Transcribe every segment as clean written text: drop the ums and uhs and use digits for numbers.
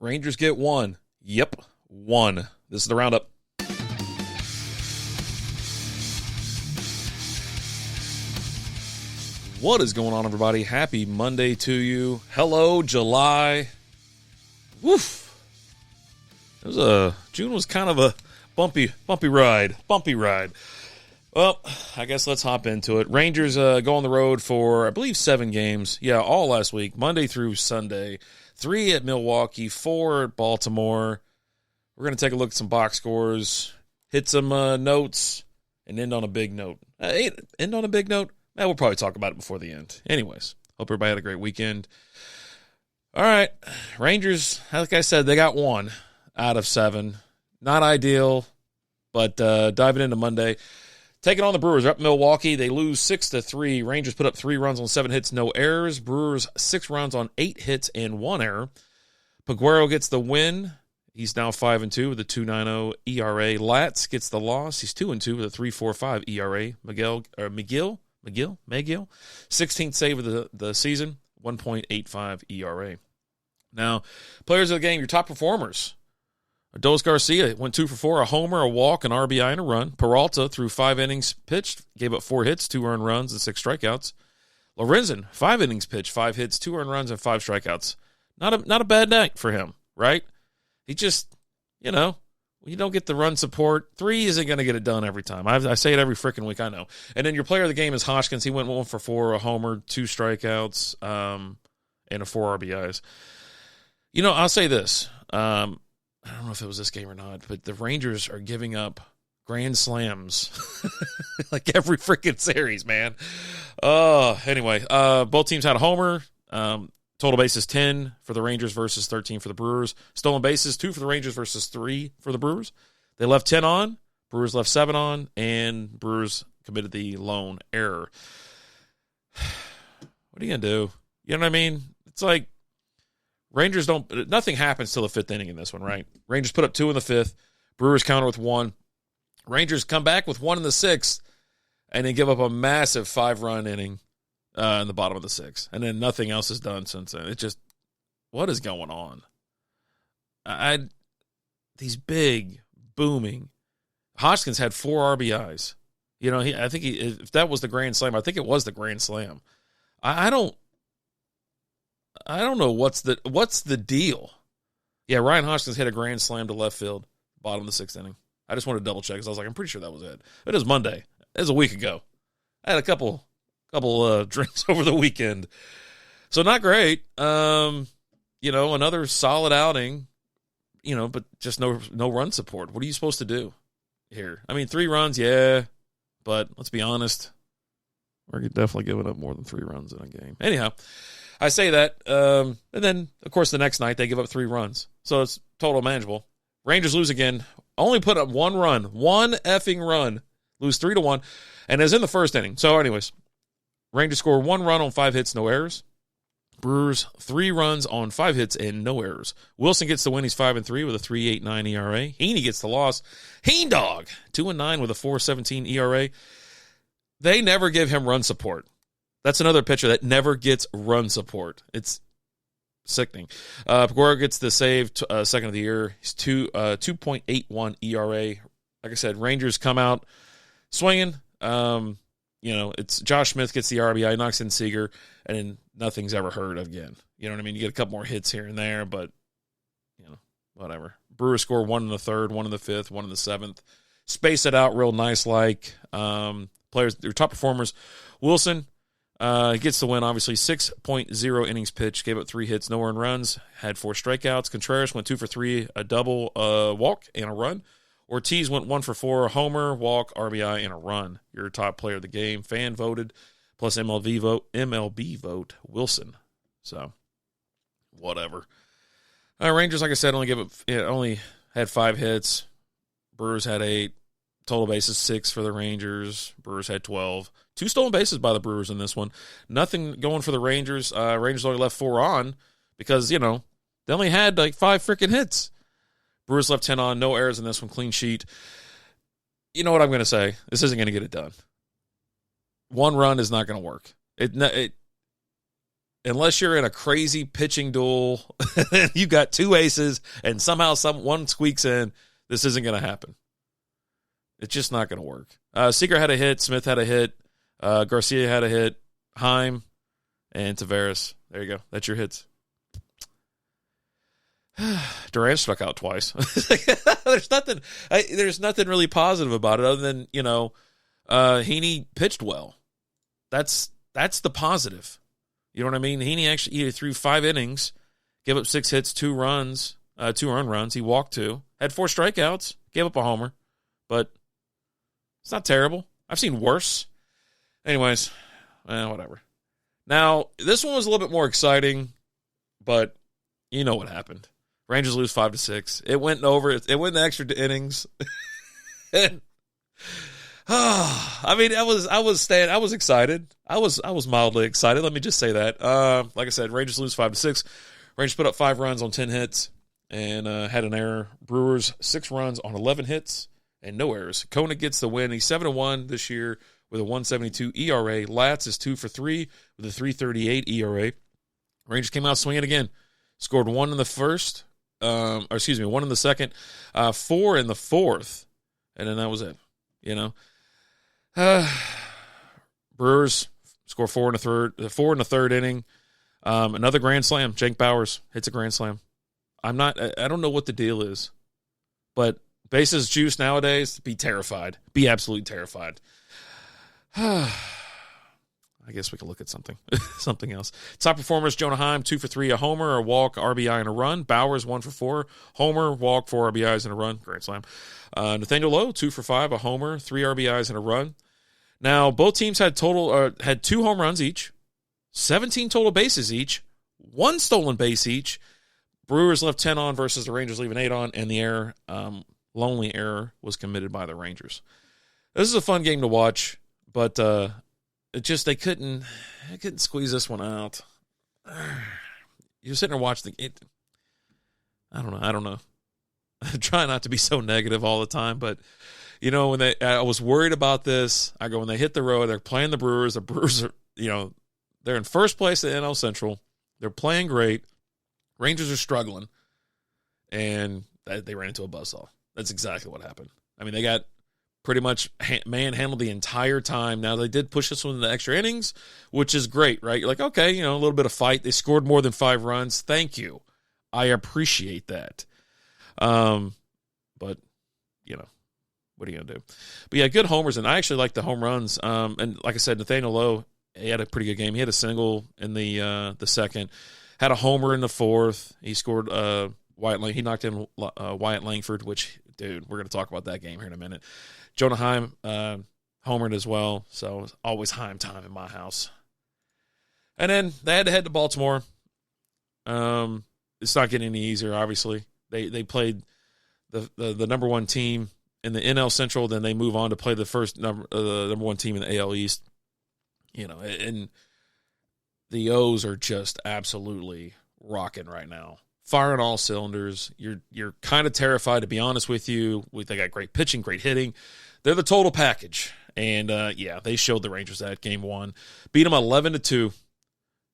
Rangers get one. Yep, one. This is the Roundup. What is going on, everybody? Happy Monday to you. Hello, July. Woof. June was kind of a bumpy ride. Well, I guess let's hop into it. Rangers go on the road for, I believe, 7 games. Yeah, all last week, Monday through Sunday. 3 at Milwaukee, 4 at Baltimore. We're going to take a look at some box scores, hit some notes, and end on a big note. End on a big note? We'll probably talk about it before the end. Anyways, hope everybody had a great weekend. All right, Rangers, like I said, they got 1 out of 7. Not ideal, but diving into Monday. Taking on the Brewers, up Milwaukee. They lose 6-3. Rangers put up 3 runs on 7 hits, no errors. Brewers 6 runs on 8 hits and 1 error. Paguero gets the win. He's now 5-2 with a 2.90 ERA. Latz gets the loss. He's 2-2 with a 3.45 ERA. McGill, 16th save of the season, 1.85 ERA. Now, players of the game, your top performers. Adolis Garcia went 2 for 4, a homer, a walk, an RBI, and a run. Peralta, through 5 innings pitched, gave up 4 hits, 2 earned runs, and 6 strikeouts. Lorenzen, 5 innings pitched, 5 hits, 2 earned runs, and 5 strikeouts. Not a bad night for him, right? He just, you don't get the run support. 3 isn't going to get it done every time. I say it every freaking week, I know. And then your player of the game is Hoskins. He went 1 for 4, a homer, 2 strikeouts, and 4 RBIs. I'll say this. I don't know if it was this game or not, but the Rangers are giving up grand slams like every freaking series, man. Anyway, both teams had a homer. Total bases 10 for the Rangers versus 13 for the Brewers. Stolen bases 2 for the Rangers versus 3 for the Brewers. They left 10 on. Brewers left 7 on, and Brewers committed the lone error. What are you gonna do? You know what I mean? It's like Rangers nothing happens till the 5th inning in this one, right? Rangers put up 2 in the 5th. Brewers counter with 1. Rangers come back with 1 in the 6th, and then give up a massive 5-run inning in the bottom of the 6th. And then nothing else is done since then. It's just, what is going on? These big, booming. Hoskins had 4 RBIs. I think if that was the grand slam, I think it was the grand slam. I don't know what's the deal. Yeah, Ryan Hoskins hit a grand slam to left field, bottom of the 6th inning. I just wanted to double check because I was like, I'm pretty sure that was it. It was Monday. It was a week ago. I had a couple drinks over the weekend, so not great. Another solid outing. But just no run support. What are you supposed to do here? I mean, 3 runs, yeah, but let's be honest, we're definitely giving up more than 3 runs in a game. Anyhow. I say that, and then, of course, the next night they give up 3 runs. So it's total manageable. Rangers lose again. Only put up 1 run. 1 effing run. Lose 3-1. And it's in the 1st inning. So, anyways, Rangers score 1 run on 5 hits, no errors. Brewers, 3 runs on 5 hits and no errors. Wilson gets the win. He's 5-3 with a 3.89 ERA. Heaney gets the loss. Heen Dog, 2-9 with a 4.17 ERA. They never give him run support. That's another pitcher that never gets run support. It's sickening. Paguero gets the save, second of the year. He's 2.81 ERA. Like I said, Rangers come out swinging. It's Josh Smith gets the RBI, knocks in Seager, and then nothing's ever heard again. You know what I mean? You get a couple more hits here and there, but, whatever. Brewers score 1 in the 3rd, 1 in the 5th, 1 in the 7th. Space it out real nice like. Players, their top performers, Wilson, gets the win, obviously. 6.0 innings pitched, gave up 3 hits, no earned runs, had 4 strikeouts. Contreras went 2 for 3, a double, walk, and a run. Ortiz went 1 for 4, a homer, walk, RBI, and a run. Your top player of the game, fan voted, plus MLB vote, Wilson. So, whatever. Rangers, like I said, only had 5 hits. Brewers had 8. Total bases 6 for the Rangers. Brewers had 12. 2 stolen bases by the Brewers in this one. Nothing going for the Rangers. Rangers only left 4 on because, they only had like 5 freaking hits. Brewers left 10 on. No errors in this one. Clean sheet. You know what I'm going to say? This isn't going to get it done. 1 run is not going to work. unless you're in a crazy pitching duel, you got two aces, and somehow one squeaks in, this isn't going to happen. It's just not going to work. Seager had a hit. Smith had a hit. Garcia had a hit. Heim and Taveras. There you go. That's your hits. Duran struck out twice. There's nothing really positive about it other than, Heaney pitched well. That's the positive. You know what I mean? Heaney actually threw 5 innings, gave up 6 hits, 2 runs, 2 earned runs. He walked 2, had 4 strikeouts, gave up a homer, but it's not terrible. I've seen worse. Anyways, whatever. Now, this one was a little bit more exciting, but you know what happened. Rangers lose 5-6. It went over. It went the extra innings. And, I mean, I was excited. I was mildly excited. Let me just say that. Like I said, Rangers lose 5-6. Rangers put up 5 runs on 10 hits and had an error. Brewers 6 runs on 11 hits and no errors. Kona gets the win. He's 7-1 this year with a 1.72 ERA. Latz is 2 for 3 with a 3.38 ERA. Rangers came out swinging again. Scored 1 in the first. 1 in the second. 4 in the fourth. And then that was it. Brewers score 4 in the third inning. Another grand slam. Jake Bauers hits a grand slam. I don't know what the deal is, but bases juice nowadays, be terrified. Be absolutely terrified. I guess we could look at something else. Top performers, Jonah Heim, 2 for 3, a homer, a walk, RBI, and a run. Bauers, 1 for 4, homer, walk, 4 RBIs, and a run. Grand slam. Nathaniel Lowe, 2 for 5, a homer, 3 RBIs, and a run. Now, both teams had 2 home runs each, 17 total bases each, 1 stolen base each. Brewers left 10 on versus the Rangers leaving 8 on, and the lonely error was committed by the Rangers. This is a fun game to watch, but they couldn't squeeze this one out. You're sitting there watching it. I don't know. I try not to be so negative all the time, but I was worried about this. I go, when they hit the road, they're playing the Brewers. The Brewers are, they're in first place at NL Central. They're playing great. Rangers are struggling, and they ran into a buzzsaw. That's exactly what happened. I mean, they got pretty much manhandled the entire time. Now, they did push this one in the extra innings, which is great, right? You're like, okay, a little bit of fight. They scored more than 5 runs. Thank you. I appreciate that. But, what are you going to do? But, yeah, good homers, and I actually like the home runs. And like I said, Nathaniel Lowe, he had a pretty good game. He had a single in the second, had a homer in the fourth. He scored he knocked in Wyatt Langford, which, dude, we're going to talk about that game here in a minute. Jonah Heim homered as well, so it's always Heim time in my house. And then they had to head to Baltimore. It's not getting any easier, obviously. They played the number 1 team in the NL Central, then they move on to play the number 1 team in the AL East. And the O's are just absolutely rocking right now. Firing all cylinders. You're kind of terrified, to be honest with you. They got great pitching, great hitting. They're the total package. And, they showed the Rangers that game 1. Beat them 11-2.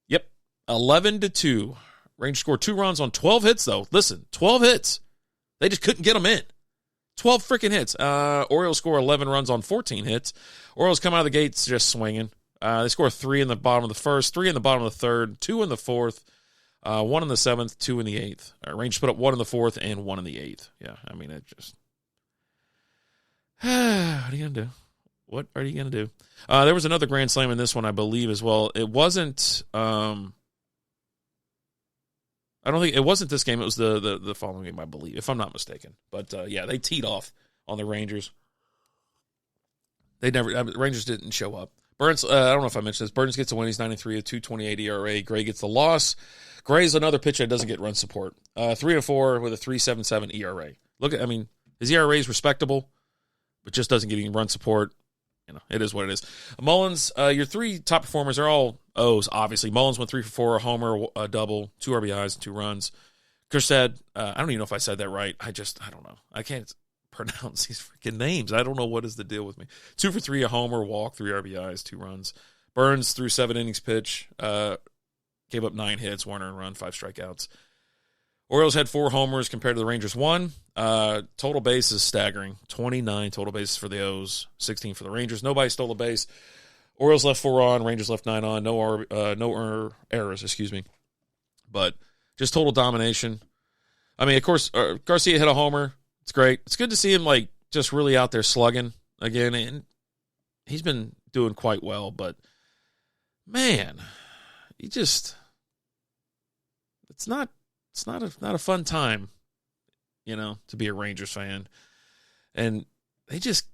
Yep, 11-2. Rangers scored 2 runs on 12 hits, though. Listen, 12 hits. They just couldn't get them in. 12 freaking hits. Orioles score 11 runs on 14 hits. Orioles come out of the gates just swinging. They score 3 in the bottom of the first, 3 in the bottom of the third, 2 in the fourth, 1 in the seventh, 2 in the eighth. Rangers put up 1 in the fourth and 1 in the eighth. Yeah, I mean, it just... what are you going to do? What are you going to do? There was another grand slam in this one, I believe, as well. It wasn't... I don't think it wasn't this game. It was the following game, I believe, if I'm not mistaken. But they teed off on the Rangers. Rangers didn't show up. Burns, I don't know if I mentioned this. Burns gets a win. He's 9-3, a 2.28 ERA. Gray gets the loss. Gray's another pitcher that doesn't get run support. 3-4 with a 3.77 ERA. His ERA is respectable, but just doesn't get any run support. It is what it is. Mullins, your 3 top performers are all O's, obviously. Mullins went 3 for 4, a homer, a double, 2 RBIs, and 2 runs. Kersted, I don't even know if I said that right. I don't know. I can't pronounce these freaking names. I don't know what is the deal with me. 2 for 3, a homer, walk, 3 RBIs, 2 runs. Burns threw 7 innings pitch. gave up 9 hits, 1 earned run, 5 strikeouts. Orioles had 4 homers compared to the Rangers 1. Total base is staggering. 29 total bases for the O's, 16 for the Rangers. Nobody stole a base. Orioles left 4 on, Rangers left 9 on. No errors, excuse me. But just total domination. I mean, of course, Garcia hit a homer. It's great. It's good to see him, like, just really out there slugging again. And he's been doing quite well. But, man, it's not a fun time, to be a Rangers fan. And they just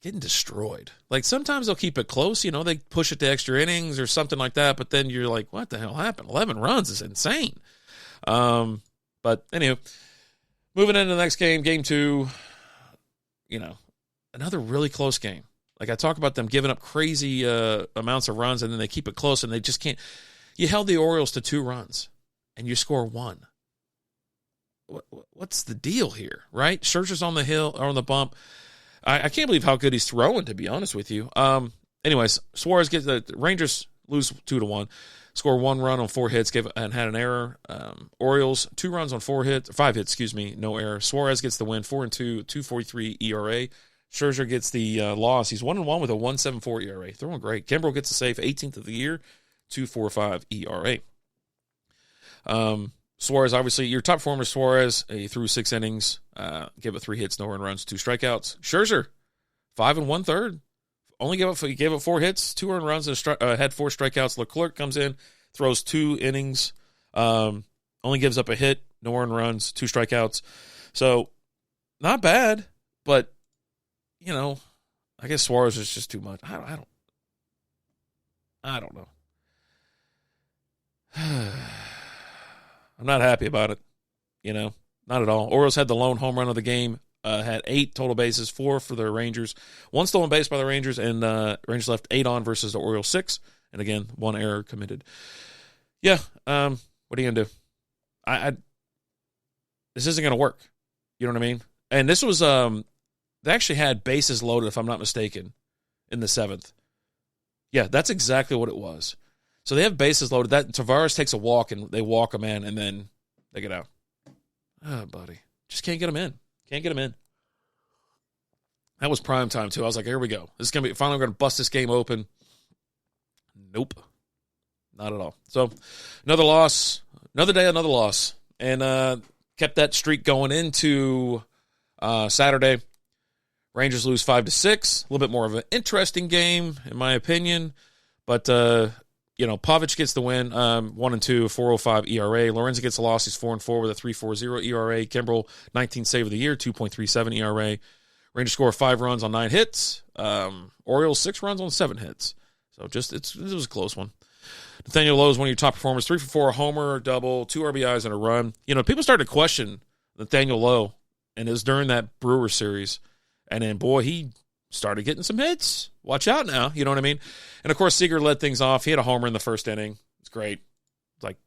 getting destroyed. Like, sometimes they'll keep it close, they push it to extra innings or something like that, but then you're like, what the hell happened? 11 runs is insane. But anyway, moving into the next game, game 2, another really close game. Like, I talk about them giving up crazy amounts of runs, and then they keep it close, and they just can't. You held the Orioles to 2 runs, and you score 1. What's the deal here, right? Scherzer's on the hill or on the bump. I can't believe how good he's throwing, to be honest with you. Anyways, Suarez gets the Rangers lose 2-1, score 1 run on 4 hits, and had an error. Orioles 2 runs on 5 hits, no error. Suarez gets the win, 4-2, 2.43 ERA. Scherzer gets the loss. He's 1-1 with a 1.74 ERA. Throwing great. Kimbrel gets a save, 18th of the year, 2.45 ERA. Suarez, obviously, your top performer, Suarez, he threw 6 innings, gave up 3 hits, no earned runs, 2 strikeouts. Scherzer, 5 1/3, only gave up 4 hits, 2 earned runs, and had 4 strikeouts. Leclerc comes in, throws 2 innings, only gives up a hit, no earned runs, 2 strikeouts. So, not bad, but, I guess Suarez is just too much. I don't know. I'm not happy about it, not at all. Orioles had the lone home run of the game, had 8 total bases, 4 for the Rangers, 1 stolen base by the Rangers, and Rangers left 8 on versus the Orioles 6, and again, 1 error committed. Yeah, what are you gonna do? This isn't gonna work. You know what I mean? And this was they actually had bases loaded, if I'm not mistaken, in the 7th. Yeah, that's exactly what it was. So they have bases loaded. That Tavares takes a walk, and they walk him in, and then they get out. Oh, buddy. Just can't get him in. Can't get him in. That was prime time, too. I was like, here we go. This is going to be, finally, we're going to bust this game open. Nope. Not at all. So, another loss. Another day, another loss. And kept that streak going into Saturday. Rangers lose 5-6. A little bit more of an interesting game, in my opinion. But, Pavic gets the win, 1-2, 4.05 ERA. Lorenzen gets the loss. He's 4-4 with a 3.40 ERA. Kimbrel, 19th save of the year, 2.37 ERA. Rangers score 5 runs on 9 hits. Orioles 6 runs on 7 hits. So it was a close one. Nathaniel Lowe is one of your top performers, 3 for 4, a homer, double, 2 RBIs, and a run. People started to question Nathaniel Lowe, and it was during that Brewers series. And then, boy, he started getting some hits. Watch out now, you know what I mean? And, of course, Seager led things off. He had a homer in the first inning. It's great. It's like,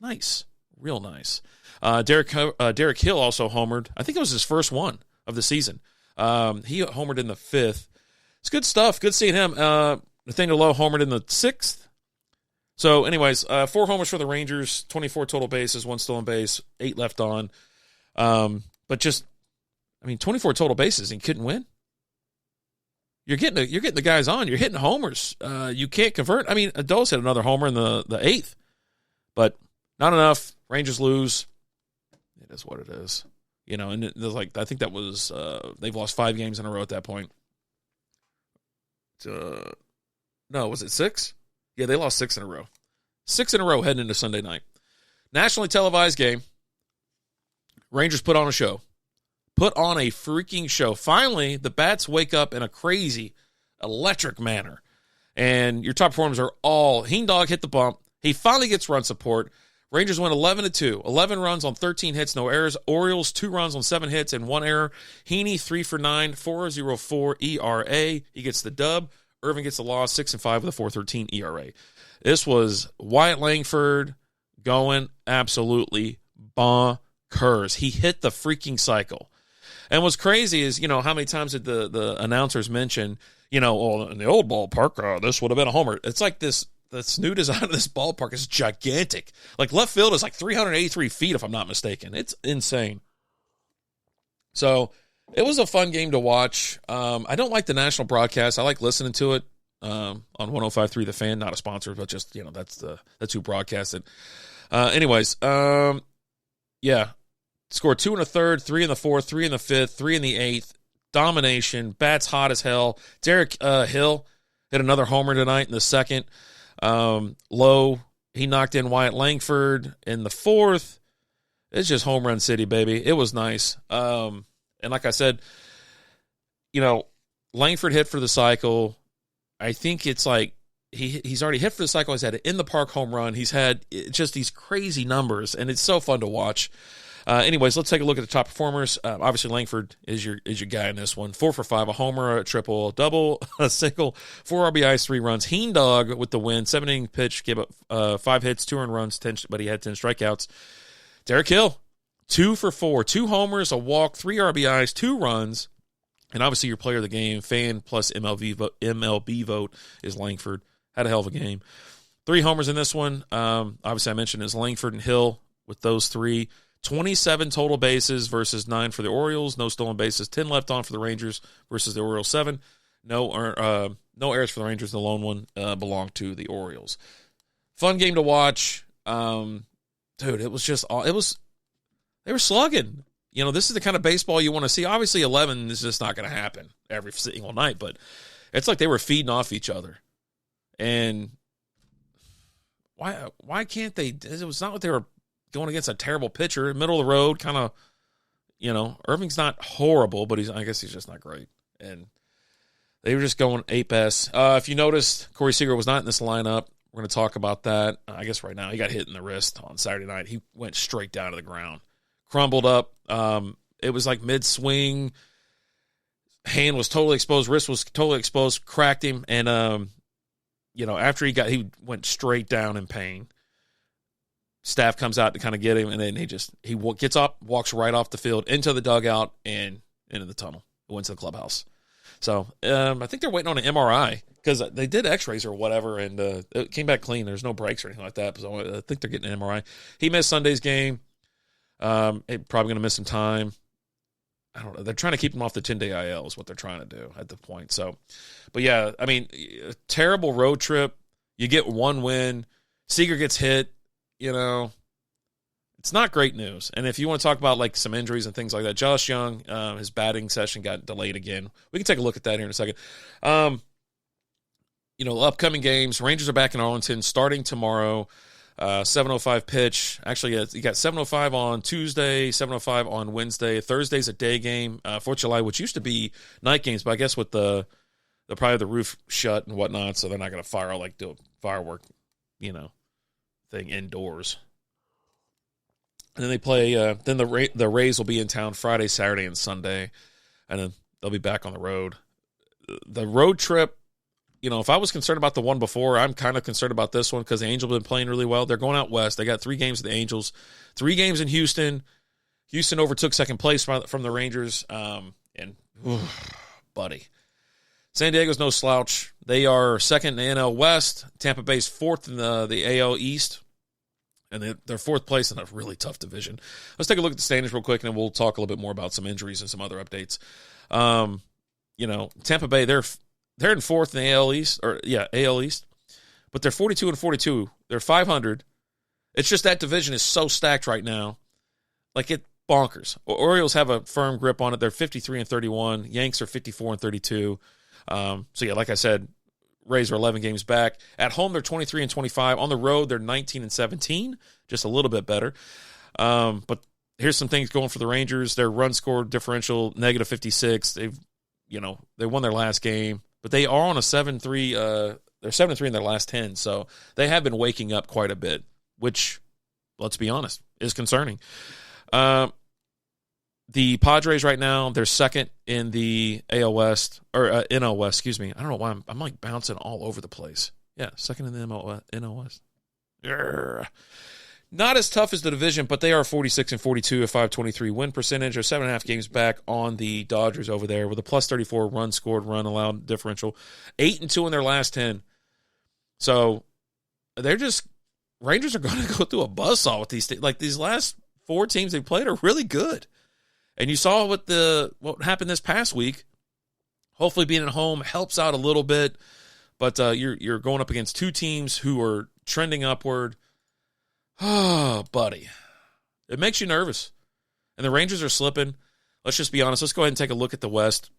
nice, real nice. Derek Hill also homered. I think it was his first one of the season. He homered in the 5th. It's good stuff. Good seeing him. Nathaniel Lowe homered in the 6th. So, anyways, 4 homers for the Rangers, 24 total bases, 1 stolen base, 8 left on. But 24 total bases and couldn't win. You're getting the guys on. You're hitting homers. You can't convert. Adolis had another homer in the 8th, but not enough. Rangers lose. It is what it is, And it was I think that was they've lost 5 games in a row at that point. No, was it 6? Yeah, they lost 6 in a row. 6 in a row heading into Sunday night. Nationally televised game. Rangers put on a show. Put on a freaking show. Finally, the bats wake up in a crazy, electric manner. And your top performers are all... Heendog hit the bump. He finally gets run support. Rangers win 11-2. 11 runs on 13 hits, no errors. Orioles, 2 runs on 7 hits and 1 error. Heaney, 3 for 9, 4.04 ERA. He gets the dub. Irvin gets the loss, 6-5 with a 4.13 ERA. This was Wyatt Langford going absolutely bonkers. He hit the freaking cycle. And what's crazy is, how many times did the announcers mention, in the old ballpark, this would have been a homer. It's like this new design of this ballpark is gigantic. Like left field is like 383 feet, if I'm not mistaken. It's insane. So it was a fun game to watch. I don't like the national broadcast. I like listening to it on 105.3 The Fan, not a sponsor, but just, that's who broadcasts it. Anyways, yeah. Scored 2 1/3, 3 in the 4th, 3 in the 5th, 3 in the 8th. Domination. Bats hot as hell. Derek Hill hit another homer tonight in the 2nd. Low, he knocked in Wyatt Langford in the 4th. It's just home run city, baby. It was nice. And like I said, Langford hit for the cycle. I think it's like he's already hit for the cycle. He's had an in-the-park home run. He's had just these crazy numbers, and it's so fun to watch. Anyways, let's take a look at the top performers. Obviously, Langford is your guy in this one. 4 for 5, a homer, a triple, a double, a single, 4 RBIs, 3 runs. Heen Dog with the win. 7-inning pitch, gave up 5 hits, 2 earned runs, but he had 10 strikeouts. Derek Hill, 2 for 4, 2 homers, a walk, 3 RBIs, 2 runs. And obviously your player of the game, fan plus MLB vote, is Langford. Had a hell of a game. 3 homers in this one. Obviously I mentioned is Langford and Hill with those 3. 27 total bases versus 9 for the Orioles. No stolen bases. 10 left on for the Rangers versus the Orioles 7. No errors for the Rangers. The lone one belonged to the Orioles. Fun game to watch. Dude, it was just they were slugging. This is the kind of baseball you want to see. Obviously 11 is just not going to happen every single night, but it's like they were feeding off each other. And why can't they? It was not what they were going against a terrible pitcher, middle of the road, kind of, Irving's not horrible, but I guess he's just not great. And they were just going 8-best. If you noticed, Corey Seager was not in this lineup. We're going to talk about that. I guess right now he got hit in the wrist on Saturday night. He went straight down to the ground, crumbled up. It was like mid-swing. Hand was totally exposed. Wrist was totally exposed. Cracked him. And, after he went straight down in pain. Staff comes out to kind of get him, and then he gets up, walks right off the field into the dugout and into the tunnel. Went to the clubhouse. So I think they're waiting on an MRI because they did X-rays or whatever, and it came back clean. There's no breaks or anything like that. So I think they're getting an MRI. He missed Sunday's game. Probably going to miss some time. I don't know. They're trying to keep him off the 10-day IL is what they're trying to do at the point. So, but yeah, I mean, a terrible road trip. You get 1 win. Seager gets hit. It's not great news. And if you want to talk about like some injuries and things like that, Josh Young, his batting session got delayed again. We can take a look at that here in a second. Upcoming games, Rangers are back in Arlington starting tomorrow. 7:05 pitch. Actually, you got 7:05 on Tuesday, 7:05 on Wednesday. Thursday's a day game. 4th of July, which used to be night games, but I guess with the probably the roof shut and whatnot, so they're not going to do a firework, thing indoors. And then they play. Then the Rays will be in town Friday, Saturday, and Sunday, and then they'll be back on the road. The road trip, if I was concerned about the one before, I'm kind of concerned about this one because the Angels have been playing really well. They're going out west. They got 3 games with the Angels, 3 games in Houston. Houston overtook second place from the Rangers, buddy. San Diego's no slouch. They are second in the NL West. Tampa Bay's 4th in the AL East. And they're 4th place in a really tough division. Let's take a look at the standings real quick, and then we'll talk a little bit more about some injuries and some other updates. Tampa Bay, they're in 4th in the AL East. But they're 42-42. They're 500. It's just that division is so stacked right now. Like, it bonkers. Orioles have a firm grip on it. They're 53-31. Yanks are 54-32. Like I said, Rays are 11 games back. At home, they're 23-25. On the road, they're 19-17, just a little bit better. But here's some things going for the Rangers. Their run score differential, -56. They won their last game, but they are on a 7-3. They're 7-3 in their last 10, so they have been waking up quite a bit, which, let's be honest, is concerning. The Padres right now, they're second in the AL West, or NL West, excuse me. I don't know why I'm like bouncing all over the place. Yeah, second in the NL West. Urgh. Not as tough as the division, but they are 46-42, a .523 win percentage, or 7.5 games back on the Dodgers over there with a +34 run scored, run allowed differential, 8-2 in their last 10. So Rangers are going to go through a buzzsaw with these teams. Like, these last 4 teams they played are really good. And you saw what happened this past week. Hopefully being at home helps out a little bit. But you're going up against 2 teams who are trending upward. Oh, buddy. It makes you nervous. And the Rangers are slipping. Let's just be honest. Let's go ahead and take a look at the West.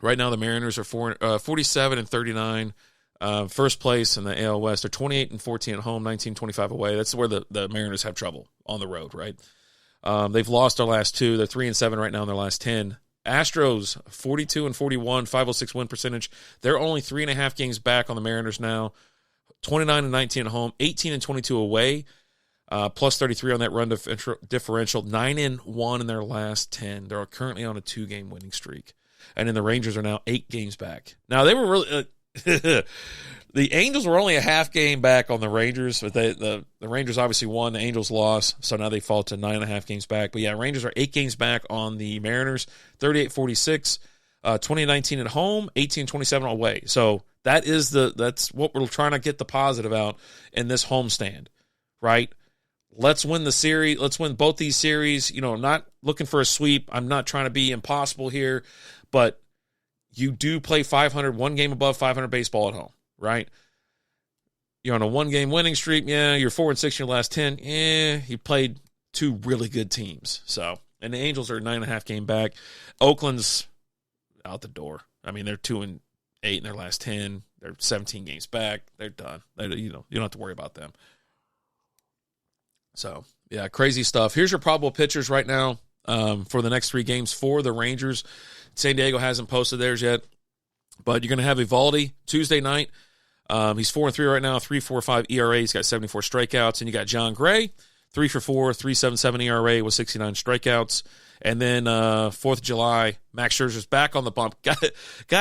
Right now, the Mariners are 47-39. First place in the AL West. They're 28-14 at home, 19-25 away. That's where the Mariners have trouble on the road, right? They've lost their last 2. They're 3-7 right now in their last 10. Astros, 42-41, 506 win percentage. They're only 3.5 games back on the Mariners now. 29-19 at home, 18-22 away. Plus 33 on that run differential. 9-1 in their last 10. They're currently on a 2-game winning streak. And then the Rangers are now 8 games back. Now, they were really the Angels were only a half game back on the Rangers, but the Rangers obviously won. The Angels lost, so now they fall to 9.5 games back. But, yeah, Rangers are 8 games back on the Mariners, 38-46, 2019 at home, 18-27 away. So that's what we're trying to get the positive out in this homestand, right? Let's win the series. Let's win both these series. Not looking for a sweep. I'm not trying to be impossible here, but you do play 500, 1 game above 500 baseball at home, right? You're on a 1-game winning streak. Yeah, you're 4-6 in your last 10. Yeah, you played 2 really good teams. So, and the Angels are 9.5 game back. Oakland's out the door. I mean, they're 2-8 in their last 10. They're 17 games back. They're done. You don't have to worry about them. So, yeah, crazy stuff. Here's your probable pitchers right now for the next 3 games for the Rangers. San Diego hasn't posted theirs yet, but you're going to have Eovaldi Tuesday night. He's 4-3 right now, 3.45 ERA. He's got 74 strikeouts. And you got John Gray, 3-for-4, 3.77 ERA with 69 strikeouts. And then 4th of July, Max Scherzer's back on the bump. Got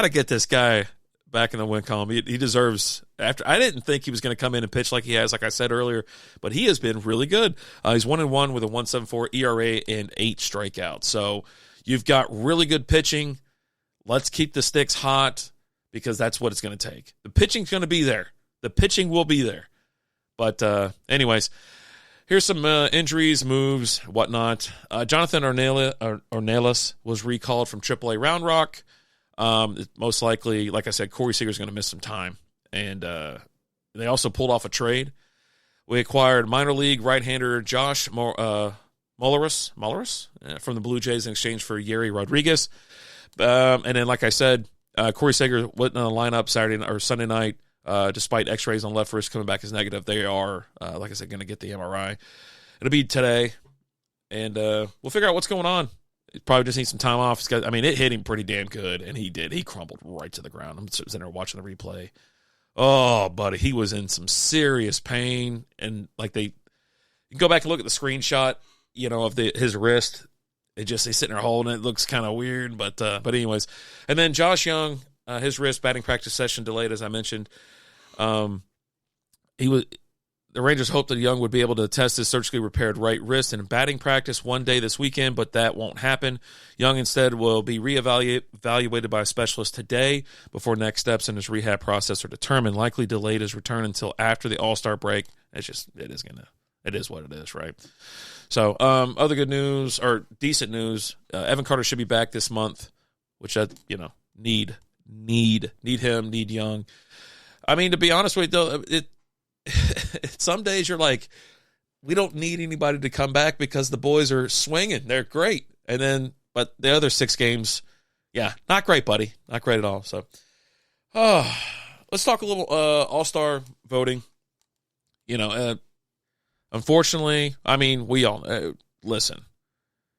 to get this guy back in the win column. He deserves. I didn't think he was going to come in and pitch like he has, like I said earlier, but he has been really good. He's 1-1 with a 1.74 ERA and 8 strikeouts. So you've got really good pitching. Let's keep the sticks hot because that's what it's going to take. The pitching's going to be there. The pitching will be there. But anyways, here's some injuries, moves, whatnot. Jonathan Ornelas was recalled from AAA Round Rock. Most likely, like I said, Corey Seager's going to miss some time. And they also pulled off a trade. We acquired minor league right-hander Josh Mulleris from the Blue Jays in exchange for Yeri Rodriguez. And then, like I said, Corey Seager went in the lineup Sunday night. Despite x-rays on left wrist coming back as negative, they are, like I said, going to get the MRI. It'll be today. And we'll figure out what's going on. He probably just needs some time off. It hit him pretty damn good, and he did. He crumbled right to the ground. I'm sitting there watching the replay. Oh, buddy, he was in some serious pain. And, you can go back and look at the screenshot, of his wrist. He's sitting there holding it. It looks kind of weird, but anyways. And then Josh Young, his wrist batting practice session delayed, as I mentioned. The Rangers hoped that Young would be able to test his surgically repaired right wrist in batting practice one day this weekend, but that won't happen. Young instead will be reevaluated by a specialist today before next steps in his rehab process are determined. Likely delayed his return until after the All-Star break. It is what it is, right? So, other good news or decent news. Evan Carter should be back this month, which need him, need Young. I mean, to be honest with you, though, some days you're like, we don't need anybody to come back because the boys are swinging. They're great. And then, but the other 6 games, yeah, not great, buddy. Not great at all. So, let's talk a little All-Star voting. Unfortunately, we all listen.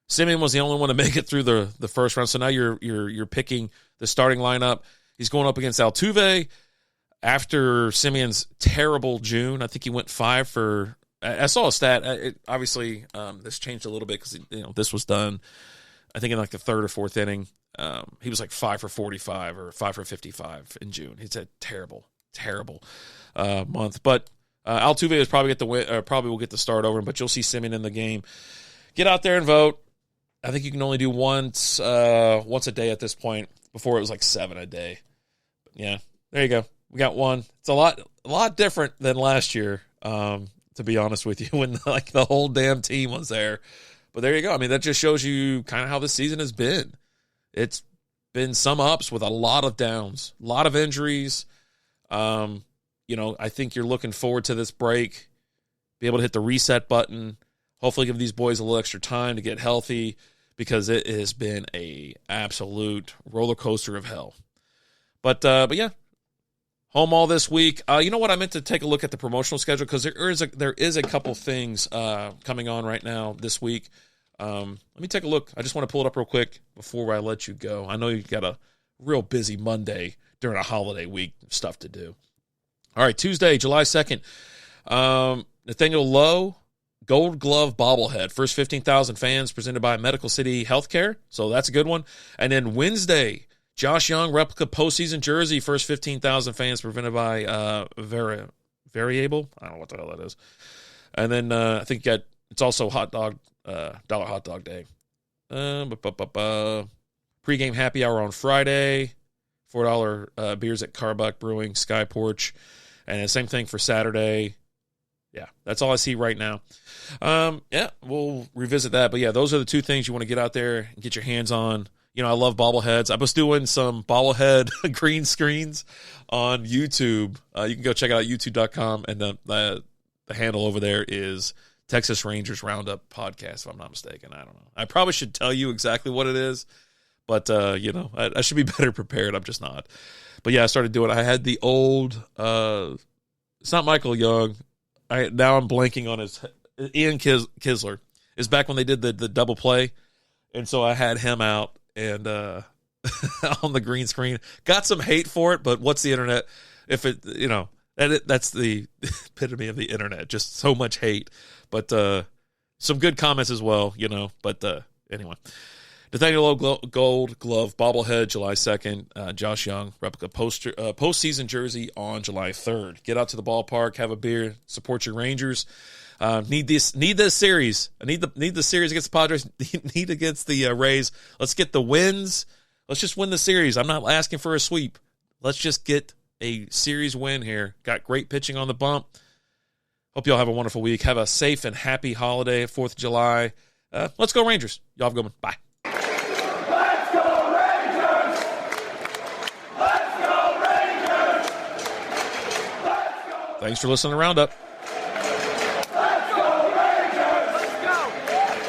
Semien was the only one to make it through the first round. So now you're picking the starting lineup. He's going up against Altuve. After Semien's terrible June, I think he went 5 for. I saw a stat. Obviously, this changed a little bit because this was done, I think, in the 3rd or 4th inning. He was 5 for 45 or 5 for 55 in June. It's a terrible month. But Altuve is probably will get the start over him. But you'll see Semien in the game. Get out there and vote. I think you can only do once a day at this point. Before it was 7 a day. But yeah, there you go. We got one. It's a lot different than last year, to be honest with you, when like the whole damn team was there. But there you go. I mean, that just shows you kind of how this season has been. It's been some ups with a lot of downs, a lot of injuries. I think you're looking forward to this break, be able to hit the reset button, hopefully give these boys a little extra time to get healthy, because it has been a absolute roller coaster of hell. But yeah, home all this week. You know what? I meant to take a look at the promotional schedule, because there is a couple things coming on right now this week. Let me take a look. I just want to pull it up real quick before I let you go. I know you got a real busy Monday during a holiday week, stuff to do. All right, Tuesday, July 2nd. Nathaniel Lowe, Gold Glove bobblehead. First 15,000 fans, presented by Medical City Healthcare. So that's a good one. And then Wednesday, Josh Young, replica postseason jersey. First 15,000 fans, presented by Variable. I don't know what the hell that is. And then I think it's also $1 hot dog day. Pre-game happy hour on Friday. $4 beers at Carbuck Brewing, Sky Porch. And the same thing for Saturday. Yeah, that's all I see right now. Yeah, we'll revisit that. But yeah, those are the two things you want to get out there and get your hands on. I love bobbleheads. I was doing some bobblehead green screens on YouTube. You can go check it out, youtube.com. And the handle over there is Texas Rangers Roundup podcast, if I'm not mistaken. I don't know. I probably should tell you exactly what it is. But, I should be better prepared. I'm just not. But, yeah, I started doing it. I had the old it's not Michael Young. Now I'm blanking on his – Ian Kisler. Is back when they did the double play. And so I had him out and on the green screen. Got some hate for it, but what's the internet? If it – that's the epitome of the internet. Just so much hate. But some good comments as well, But anyway – Nathaniel Lowe Gold Glove bobblehead, July 2nd. Josh Young, replica postseason jersey on July 3rd. Get out to the ballpark, have a beer, support your Rangers. Need this series. I need the series against the Padres. Need against the Rays. Let's get the wins. Let's just win the series. I'm not asking for a sweep. Let's just get a series win here. Got great pitching on the bump. Hope y'all have a wonderful week. Have a safe and happy holiday, 4th of July. Let's go Rangers. Y'all have a good one. Bye. Thanks for listening to Roundup.